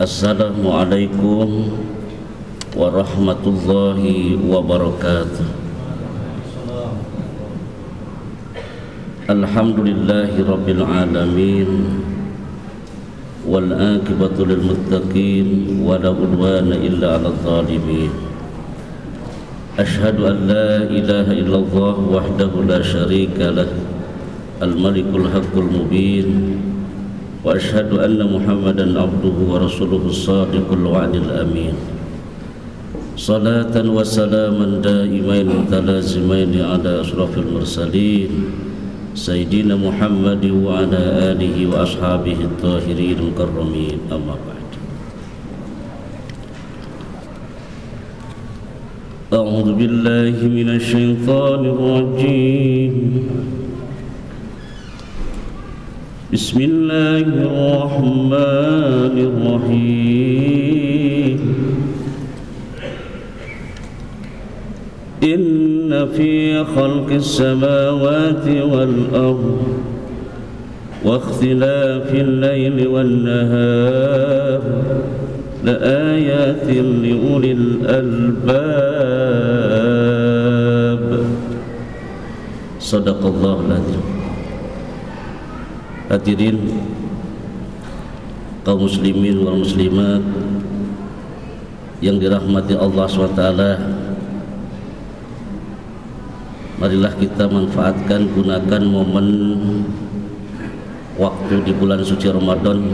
Assalamualaikum warahmatullahi wabarakatuh. Alhamdulillahi rabbil alamin, wal aqibatu lil muttaqin, wa la udwana illa 'alal zalimin. Asyhadu an la ilaha illallah wahdahu la syarika lah, al-malikul haqqul mubin, wa asyhadu anna Muhammadan abduhu wa rasuluhu as-sadiqul wa'dil amin. Salatan wa salaman daimain talazimain ala asrafil mursalin Sayyidina Muhammad wa ala alihi wa ashabihi at-tahirin al-karramin, amma ba'd. A'udzu billahi minasy syaithanir rajim. Bismillahirrahmanirrahim. Inna fi khalqis samawati wal ardh wa ikhtilafil laili wan nahar la ayatin li ulil albab. Shadaqallahul adzim. Hadirin kaum muslimin wal muslimat yang dirahmati Allah SWT, marilah kita manfaatkan, gunakan momen waktu di bulan suci Ramadan.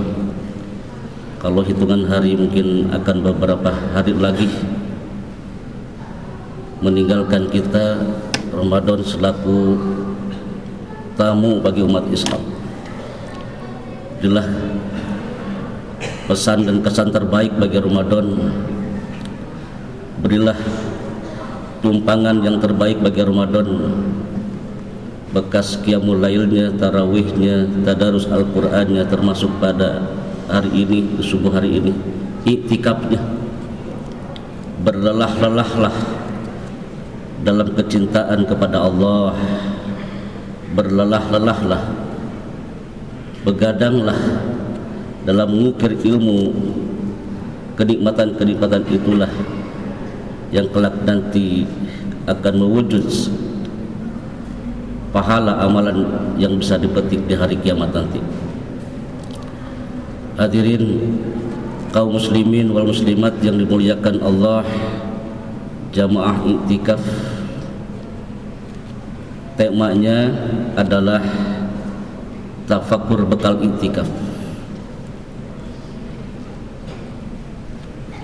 Kalau hitungan hari mungkin akan beberapa hari lagi meninggalkan kita Ramadan selaku tamu bagi umat Islam. Inilah pesan dan kesan terbaik bagi Ramadan. Berilah tumpangan yang terbaik bagi Ramadan, bekas qiyamul lailnya, tarawihnya, tadarus Al-Qur'annya, termasuk pada hari ini, subuh hari ini, iktikafnya. Berlelah-lelahlah dalam kecintaan kepada Allah, berlelah-lelahlah, begadanglah dalam mengukir ilmu. Kenikmatan-kenikmatan itulah yang kelak nanti akan mewujud pahala amalan yang bisa dipetik di hari kiamat nanti. Hadirin kaum muslimin wal muslimat yang dimuliakan Allah, jamaah iktikaf, temanya adalah tafakkur bekal iktikaf.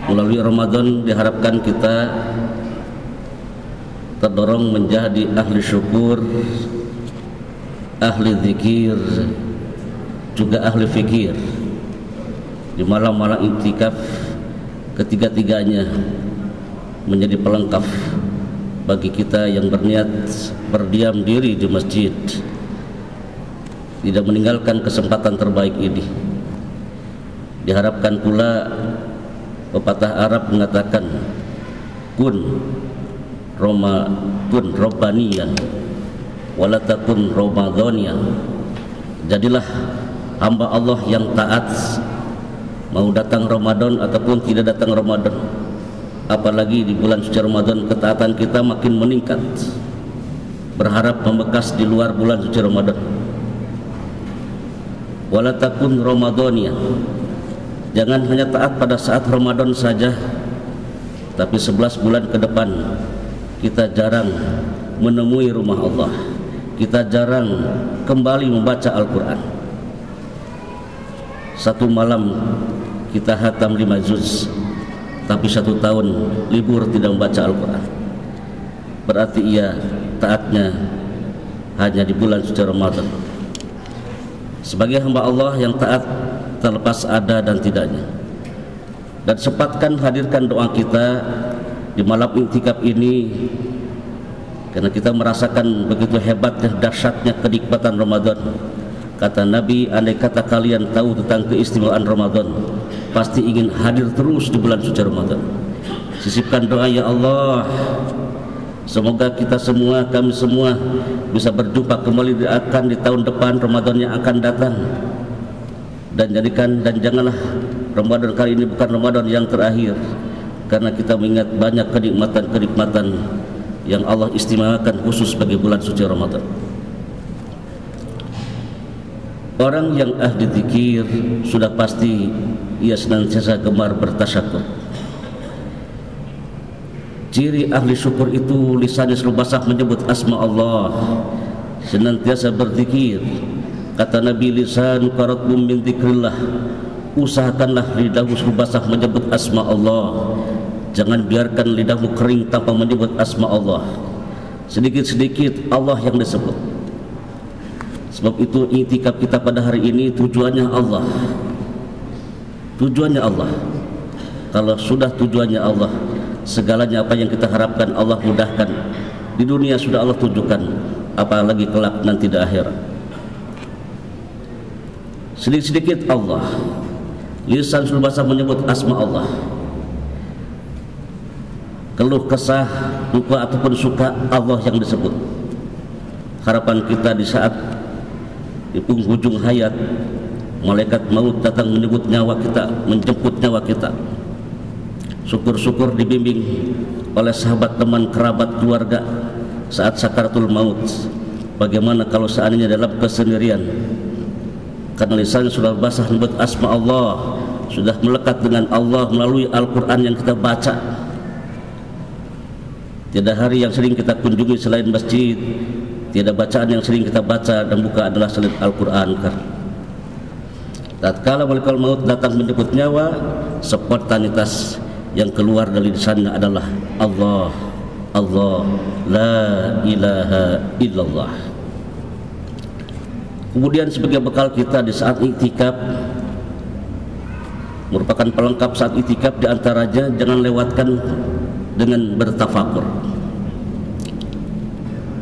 Melalui Ramadan diharapkan kita terdorong menjadi ahli syukur, ahli zikir, juga ahli fikir. Di malam-malam iktikaf, ketiga-tiganya menjadi pelengkap bagi kita yang berniat berdiam diri di masjid, tidak meninggalkan kesempatan terbaik ini. Diharapkan pula, pepatah Arab mengatakan, kun robbaniyan wala takun ramadhaniyan. Jadilah hamba Allah yang taat, mau datang Ramadan ataupun tidak datang Ramadan. Apalagi di bulan suci Ramadan, ketaatan kita makin meningkat, berharap membekas di luar bulan suci Ramadan. Wala takun ramadhaniyan, jangan hanya taat pada saat Ramadan saja, tapi 11 bulan ke depan kita jarang menemui rumah Allah, kita jarang kembali membaca Al-Quran. Satu malam kita hatam 5 juz, tapi 1 tahun libur tidak membaca Al-Quran. Berarti ia taatnya hanya di bulan suci Ramadan. Sebagai hamba Allah yang taat terlepas ada dan tidaknya. Dan sempatkan hadirkan doa kita di malam iktikaf ini, karena kita merasakan begitu hebatnya, dahsyatnya kenikmatan Ramadan. Kata Nabi, andai kata kalian tahu tentang keistimewaan Ramadan, pasti ingin hadir terus di bulan suci Ramadan. Sisipkan doa, ya Allah, semoga kita semua, kami semua bisa berjumpa kembali di tahun depan Ramadan yang akan datang, dan janganlah Ramadan kali ini bukan Ramadan yang terakhir, karena kita mengingat banyak kenikmatan-kenikmatan yang Allah istimewakan khusus bagi bulan suci Ramadan. Orang yang ahli zikir sudah pasti ia senantiasa gemar bertasyakur. Ciri ahli syukur itu lisannya selalu basah menyebut asma Allah, senantiasa berzikir. Kata Nabi, lisanuka ratbun min dzikrillah, usahakanlah lidahmu selalu basah menyebut asma Allah. Jangan biarkan lidahmu kering tanpa menyebut asma Allah. Sedikit-sedikit Allah yang disebut. Sebab itu i'tikaf kita pada hari ini tujuannya Allah. Tujuannya Allah. Kalau sudah tujuannya Allah, segalanya apa yang kita harapkan Allah mudahkan. Di dunia sudah Allah tunjukkan, apalagi kelak nanti di akhirat. Sedikit-sedikit Allah, lisan sudah basah menyebut asma Allah. Keluh kesah, duka ataupun suka, Allah yang disebut. Harapan kita di saat di penghujung hayat, malaikat maut datang menyebut nyawa kita, menjemput nyawa kita. Syukur-syukur dibimbing oleh sahabat, teman, kerabat, keluarga saat sakaratul maut. Bagaimana kalau seandainya dalam kesendirian, karena lisan sudah basah menyebut asma Allah, sudah melekat dengan Allah melalui Al-Quran yang kita baca. Tiada hari yang sering kita kunjungi selain masjid, tiada bacaan yang sering kita baca dan buka adalah selain Al-Quran. Tatkala malaikat maut datang menjemput nyawa, spontanitas yang keluar dari lisannya adalah Allah, Allah, la ilaha illallah. Kemudian sebagai bekal kita di saat i'tikaf, merupakan pelengkap saat i'tikaf, diantaranya jangan lewatkan dengan bertafakur.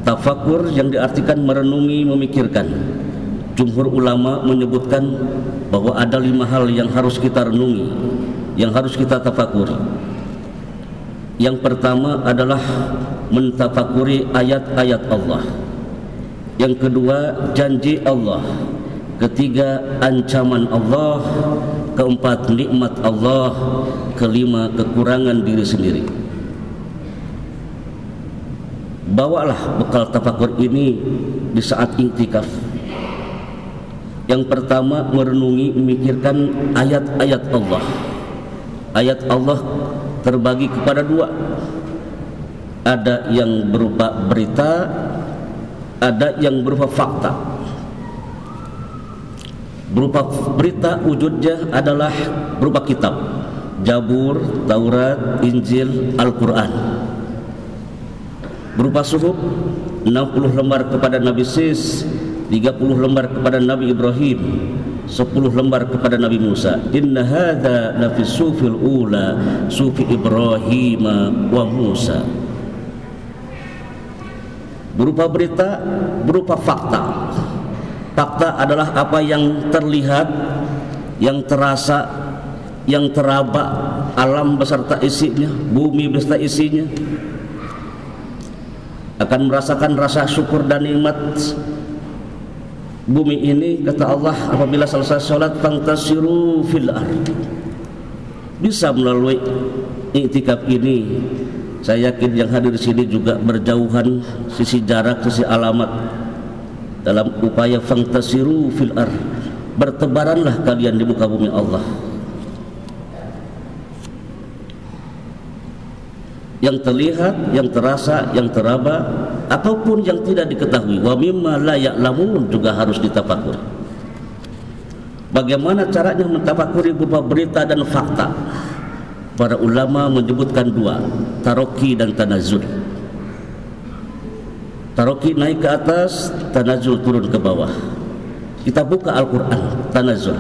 Tafakur yang diartikan merenungi, memikirkan. Jumhur ulama menyebutkan bahwa ada 5 hal yang harus kita renungi, yang harus kita tafakuri. Yang pertama adalah mentafakuri ayat-ayat Allah. Yang kedua, janji Allah. Ketiga, ancaman Allah. Keempat, nikmat Allah. Kelima, kekurangan diri sendiri. Bawalah bekal tafakur ini di saat i'tikaf. Yang pertama, merenungi, memikirkan ayat-ayat Allah. Ayat Allah terbagi kepada 2. Ada yang berupa berita, ada yang berupa fakta. Berupa berita wujudnya adalah berupa kitab, Zabur, Taurat, Injil, Al-Quran. Berupa suhuf, 60 lembar kepada Nabi Sis, 30 lembar kepada Nabi Ibrahim, 10 lembar kepada Nabi Musa. Inna hadza lafi sufil ula, sufi Ibrahim wa Musa. Berupa berita, berupa fakta. Fakta adalah apa yang terlihat, yang terasa, yang teraba, alam beserta isinya, bumi beserta isinya. Akan merasakan rasa syukur dan nikmat bumi ini. Kata Allah, apabila selesai sholat, fantasiru fil ard. Bisa melalui i'tikaf ini, saya yakin yang hadir di sini juga berjauhan sisi jarak, sisi alamat, dalam upaya fantasiru fil ard. Bertebaranlah kalian di muka bumi Allah. Yang terlihat, yang terasa, yang teraba, ataupun yang tidak diketahui. Wa mimma la ya'lamun juga harus ditafakur. Bagaimana caranya mentafakuri berupa berita dan fakta? Para ulama menyebutkan 2, taroki dan tanazul. Taroki naik ke atas, tanazul turun ke bawah. Kita buka Al-Quran, tanazul.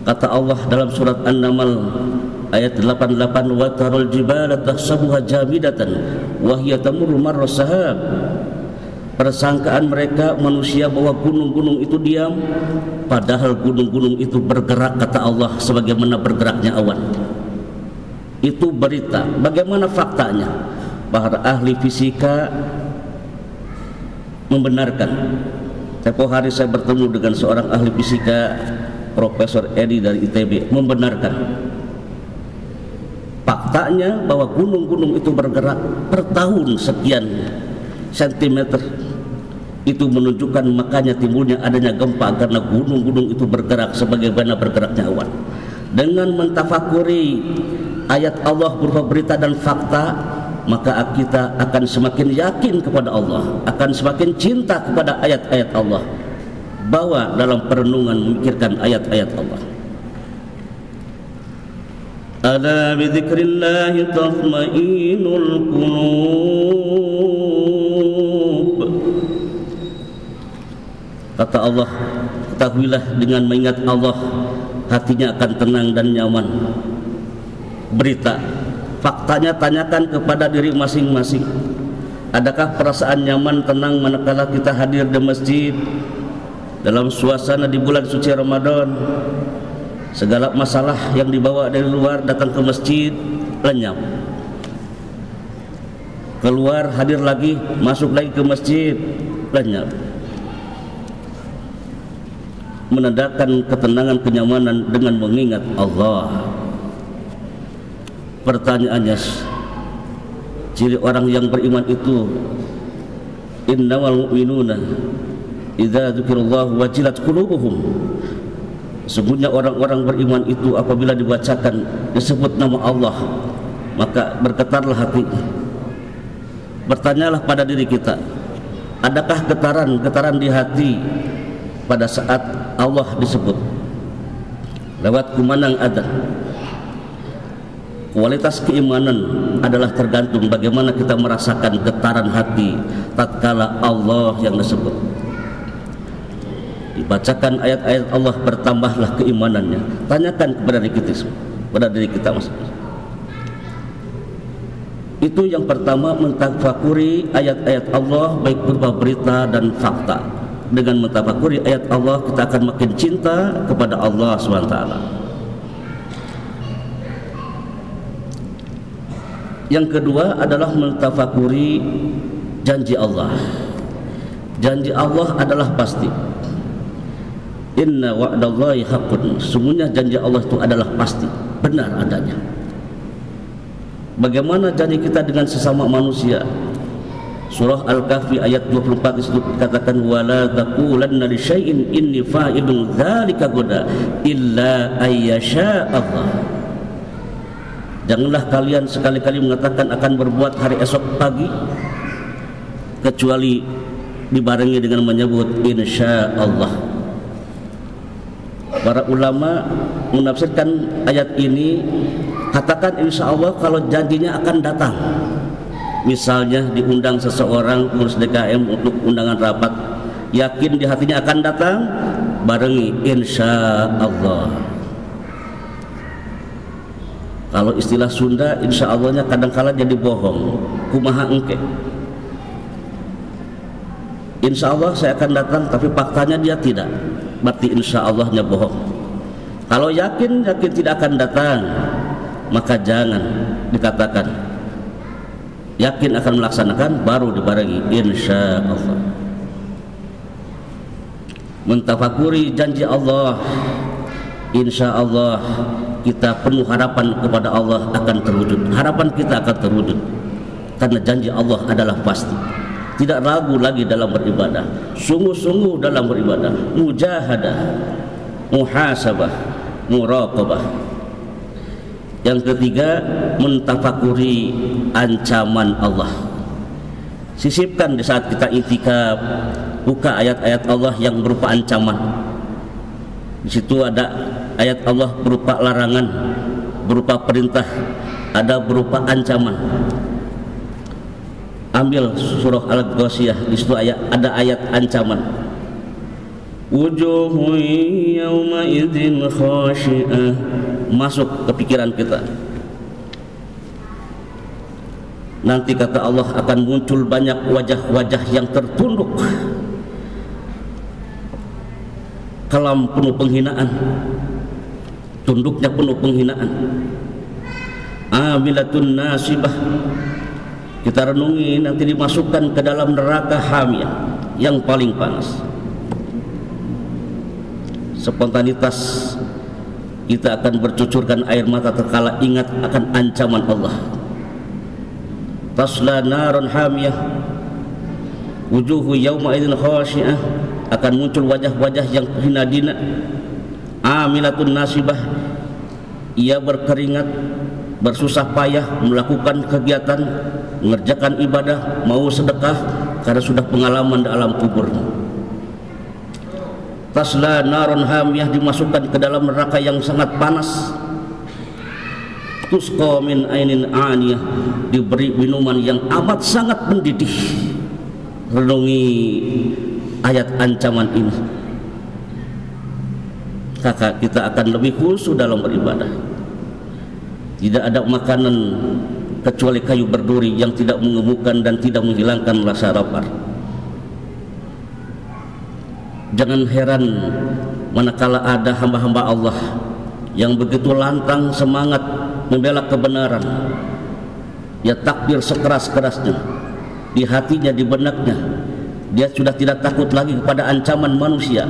Kata Allah dalam surat An-Naml ayat 88, wa taral jibala tahsabuha jamidatan wa hiya tamurru marra sahab. Persangkaan mereka manusia bahwa gunung-gunung itu diam, padahal gunung-gunung itu bergerak, kata Allah, sebagaimana bergeraknya awan. Itu berita. Bagaimana faktanya? Para ahli fisika membenarkan. Tempoh hari saya bertemu dengan seorang ahli fisika Profesor Edi dari ITB membenarkan faktanya bahwa gunung-gunung itu bergerak per tahun sekian sentimeter. Itu menunjukkan makanya timbulnya adanya gempa karena gunung-gunung itu bergerak sebagaimana bergeraknya awan. Dengan mentafakuri ayat Allah berupa berita dan fakta, maka kita akan semakin yakin kepada Allah, akan semakin cinta kepada ayat-ayat Allah. Bawa dalam perenungan memikirkan ayat-ayat Allah. Ala bi dzikrillah tatma'innul qulub. Kata Allah, ketahuilah dengan mengingat Allah hatinya akan tenang dan nyaman. Berita, faktanya tanyakan kepada diri masing-masing. Adakah perasaan nyaman, tenang manakala kita hadir di masjid dalam suasana di bulan suci Ramadan? Segala masalah yang dibawa dari luar datang ke masjid lenyap. Keluar hadir lagi, masuk lagi ke masjid lenyap. Menandakan ketenangan, kenyamanan dengan mengingat Allah. Pertanyaannya, ciri orang yang beriman itu, innamal mu'minuna idza dzukirallahu wajilat qulubuhum. Sesungguhnya orang-orang beriman itu apabila dibacakan, disebut nama Allah, maka bergetarlah hati. Bertanyalah pada diri kita, adakah getaran di hati pada saat Allah disebut? Lewat kumandang adzan. Kualitas keimanan adalah tergantung bagaimana kita merasakan getaran hati tatkala Allah yang disebut. Dibacakan ayat-ayat Allah, bertambahlah keimanannya. Tanyakan kepada diri kita masing-masing. Itu yang pertama, mentafakuri ayat-ayat Allah baik berupa berita dan fakta. Dengan mentafakuri ayat Allah, kita akan makin cinta kepada Allah SWT. Yang kedua adalah mentafakuri janji Allah. Janji Allah adalah pasti. Inna wa'dallahi haqqun. Sungguhnya janji Allah itu adalah pasti, benar adanya. Bagaimana janji kita dengan sesama manusia? Surah Al-Kahfi ayat 24 itu dikatakan, wala taqulanna li syai'in inni fa'ilun dzalika ghadan illa ayyasha Allah. Janganlah kalian sekali-kali mengatakan akan berbuat hari esok pagi kecuali dibarengi dengan menyebut insya Allah. Para ulama menafsirkan ayat ini, katakan insya Allah kalau janjinya akan datang. Misalnya diundang seseorang pengurus DKM untuk undangan rapat, yakin di hatinya akan datang, barengi insya Allah. Kalau istilah Sunda, insya Allahnya kadang-kala jadi bohong. Kumaha engke, insya Allah saya akan datang, tapi faktanya dia tidak, berarti insya Allahnya bohong. Kalau yakin tidak akan datang, maka jangan dikatakan yakin akan melaksanakan, baru dibarengi insya Allah. Mentafakuri janji Allah, insya Allah kita penuh harapan kepada Allah akan terwujud. Harapan kita akan terwujud karena janji Allah adalah pasti. Tidak ragu lagi dalam beribadah, sungguh-sungguh dalam beribadah, mujahadah, muhasabah, muraqabah. Yang ketiga, mentafakuri ancaman Allah. Sisipkan di saat kita i'tikaf, buka ayat-ayat Allah yang berupa ancaman. Di situ ada ayat Allah berupa larangan, berupa perintah, ada berupa ancaman. Ambil surah Al-Ghasyiyah, di situ ada ayat ancaman. Wujuhun yawma idzin khashi'ah. Masuk ke pikiran kita. Nanti kata Allah akan muncul banyak wajah-wajah yang tertunduk, kelam penuh penghinaan, tunduknya penuh penghinaan. Amilatun nasibah. Kita renungi, nanti dimasukkan ke dalam neraka hamiyah yang paling panas. spontanitas kita akan bercucurkan air mata terkala ingat akan ancaman Allah. Tasla narun hamiyah, wujuhu yawma idzin khashi'ah, akan muncul wajah-wajah yang hina dina. Amilatun nasibah, ia berkeringat, bersusah payah melakukan kegiatan, mengerjakan ibadah, mau sedekah karena sudah pengalaman di alam kubur. Tasla narun hamiyah, dimasukkan ke dalam neraka yang sangat panas. Tusqa min ainin aniyah, diberi minuman yang amat sangat mendidih. Renungi ayat ancaman ini, maka kita akan lebih khusyuk dalam beribadah. Tidak ada makanan kecuali kayu berduri yang tidak mengemukkan dan tidak menghilangkan rasa lapar. Jangan heran manakala ada hamba-hamba Allah yang begitu lantang semangat membela kebenaran, dia takbir sekeras-kerasnya, di hatinya, di benaknya dia sudah tidak takut lagi kepada ancaman manusia,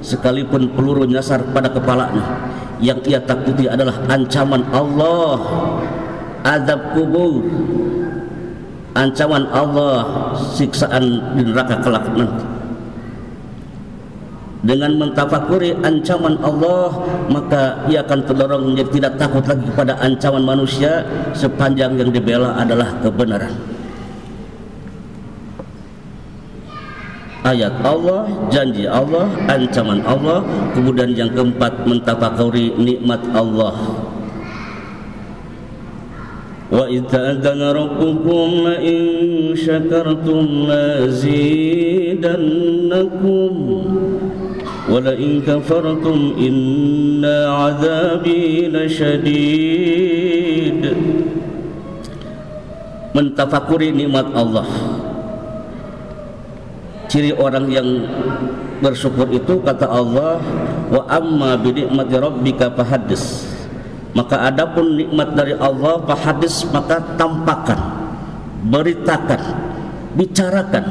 sekalipun peluru nyasar pada kepalanya. Yang ia takuti adalah ancaman Allah, azab kubur, ancaman Allah, siksaan di neraka kelak nanti. Dengan mentafakuri ancaman Allah, maka ia akan terdorong menjadi tidak takut lagi kepada ancaman manusia sepanjang yang dibela adalah kebenaran. Ayat Allah, janji Allah, ancaman Allah. Kemudian yang keempat, mentafakuri nikmat Allah. Wa idza'adzana rabbukum la in syakartum lazidannakum wa la in kafartum inna 'adzabi lasyadid. Mentafakuri nikmat Allah. Ciri orang yang bersyukur itu, kata Allah, wa amma bi nikmati rabbika fahaddits. Maka adapun nikmat dari Allah, fahaddits, maka tampakkan, beritakan, bicarakan.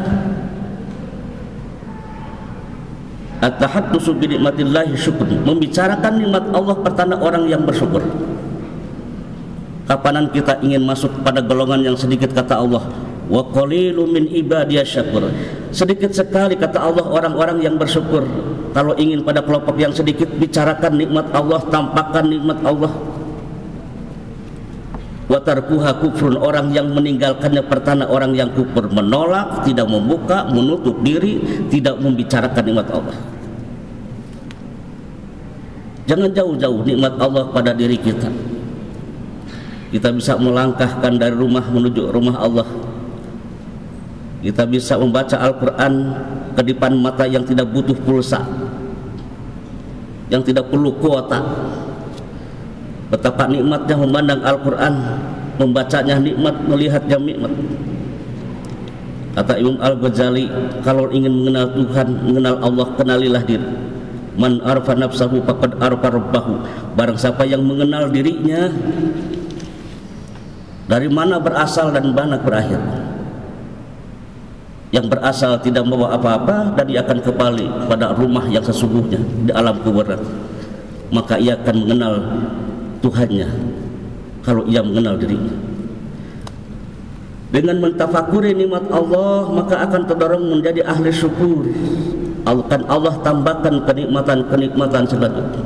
At-tahaddusu bi nikmatillahi syukur, membicarakan nikmat Allah pertanda orang yang bersyukur. Kapanan kita ingin masuk pada golongan yang sedikit, kata Allah, wa qalilun min ibadiyasy syakur. Sedikit sekali, kata Allah, orang-orang yang bersyukur. Kalau ingin pada kelompok yang sedikit, bicarakan nikmat Allah, tampakkan nikmat Allah. Wa tarkuha kufrun, orang yang meninggalkannya pertanda orang yang kufur, menolak, tidak membuka, menutup diri, tidak membicarakan nikmat Allah. Jangan jauh-jauh nikmat Allah pada diri kita. Kita bisa melangkahkan dari rumah menuju rumah Allah. Kita bisa membaca Al-Quran kedipan mata yang tidak butuh pulsa, yang tidak perlu kuota. Betapa nikmatnya memandang Al-Quran, membacanya nikmat, melihatnya nikmat. Kata Imam Al-Ghazali, kalau ingin mengenal Tuhan, mengenal Allah, kenalilah diri. Man arfa nafsahu faqad arfa rabbahu. Barang siapa yang mengenal dirinya, dari mana berasal dan mana berakhir. Yang berasal tidak membawa apa-apa dan dia akan kembali pada rumah yang sesungguhnya di alam kubur. Maka ia akan mengenal Tuhannya kalau ia mengenal dirinya. Dengan mentafakuri nikmat Allah, maka akan terdorong menjadi ahli syukur. Akan Allah tambahkan kenikmatan-kenikmatan selanjutnya.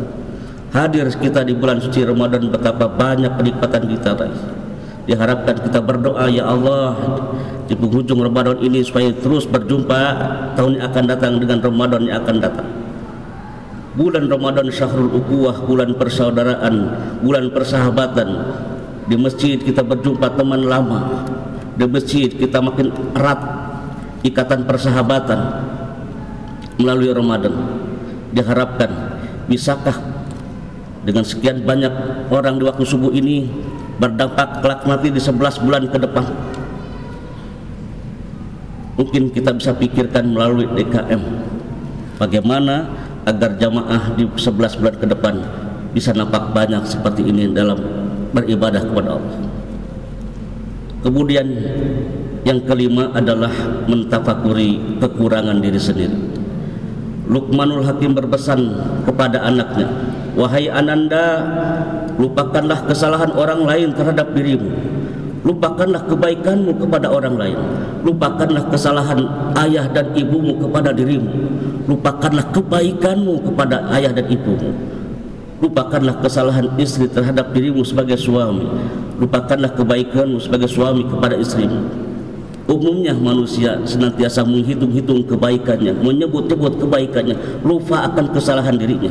Hadir kita di bulan suci Ramadan, betapa banyak kenikmatan kita raih. Diharapkan kita berdoa, ya Allah, di penghujung Ramadan ini supaya terus berjumpa tahun yang akan datang dengan Ramadan yang akan datang. Bulan Ramadan syahrul ukhuwah, bulan persaudaraan, bulan persahabatan. Di masjid kita berjumpa teman lama, di masjid kita makin erat ikatan persahabatan melalui Ramadan. Diharapkan bisakah dengan sekian banyak orang di waktu subuh ini berdampak kelak nanti di 11 bulan ke depan. Mungkin kita bisa pikirkan melalui DKM bagaimana agar jamaah di 11 bulan ke depan bisa nampak banyak seperti ini dalam beribadah kepada Allah. Kemudian yang kelima adalah mentafakuri kekurangan diri sendiri. Luqmanul Hakim berpesan kepada anaknya, wahai Ananda, lupakanlah kesalahan orang lain terhadap dirimu, lupakanlah kebaikanmu kepada orang lain, lupakanlah kesalahan ayah dan ibumu kepada dirimu, lupakanlah kebaikanmu kepada ayah dan ibumu, lupakanlah kesalahan istri terhadap dirimu sebagai suami, lupakanlah kebaikanmu sebagai suami kepada istrimu. Umumnya manusia senantiasa menghitung-hitung kebaikannya, menyebut-nyebut kebaikannya, lupa akan kesalahan dirinya.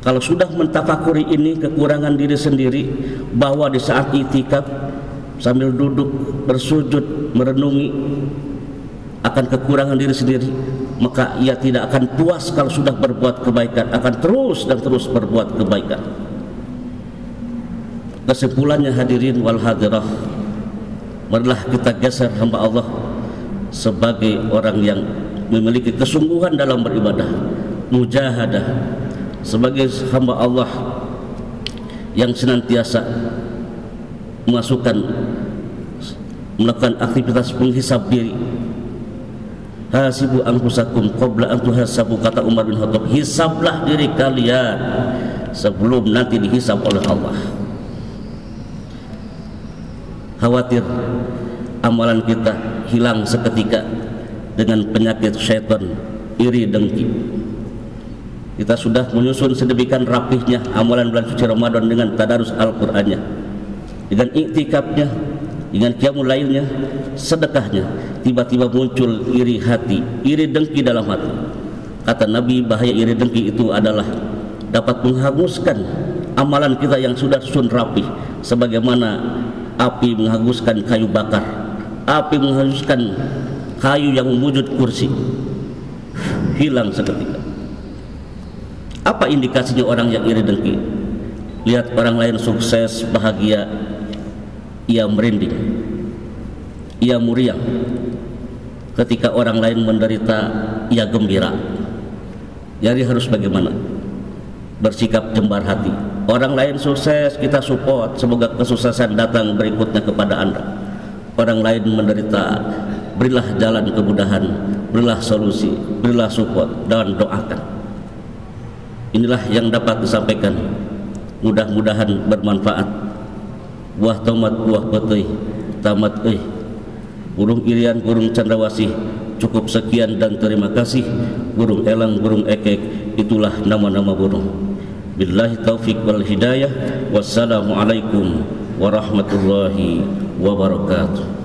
Kalau sudah mentafakuri ini kekurangan diri sendiri, bahwa di saat itikaf sambil duduk bersujud merenungi akan kekurangan diri sendiri, maka ia tidak akan puas kalau sudah berbuat kebaikan, akan terus dan terus berbuat kebaikan. Kesimpulannya hadirin wal hadirah, marilah kita geser hamba Allah sebagai orang yang memiliki kesungguhan dalam beribadah, mujahadah, sebagai hamba Allah yang senantiasa melakukan aktivitas penghisab diri. Hasibu anfusakum qabla an tuhasabu, kata Umar bin Khattab, hisablah diri kalian sebelum nanti dihisab oleh Allah. Khawatir amalan kita hilang seketika dengan penyakit syaitan iri dengki. Kita sudah menyusun sedemikian rapihnya amalan bulan suci Ramadan dengan tadarus Al-Qur'annya, dengan iktikafnya, dengan qiyamul lailnya, sedekahnya. Tiba-tiba muncul iri hati, iri dengki dalam hati. Kata Nabi, bahaya iri dengki itu adalah dapat menghanguskan amalan kita yang sudah susun rapih, sebagaimana api menghanguskan kayu bakar, api menghanguskan kayu yang mewujud kursi, hilang seketika. Apa indikasinya orang yang iri dengki? Lihat orang lain sukses, bahagia, ia merinding, ia muriang. Ketika orang lain menderita, ia gembira. Jadi harus bagaimana? Bersikap jembar hati. Orang lain sukses, kita support, semoga kesuksesan datang berikutnya kepada Anda. Orang lain menderita, berilah jalan kemudahan, berilah solusi, berilah support, dan doakan. Inilah yang dapat disampaikan, mudah-mudahan bermanfaat. Buah tomat, buah petai, tamat burung irian, burung cendrawasih, cukup sekian dan terima kasih. Burung elang, burung ekek, itulah nama-nama burung. Billahi taufiq wal hidayah. Wassalamualaikum warahmatullahi wabarakatuh.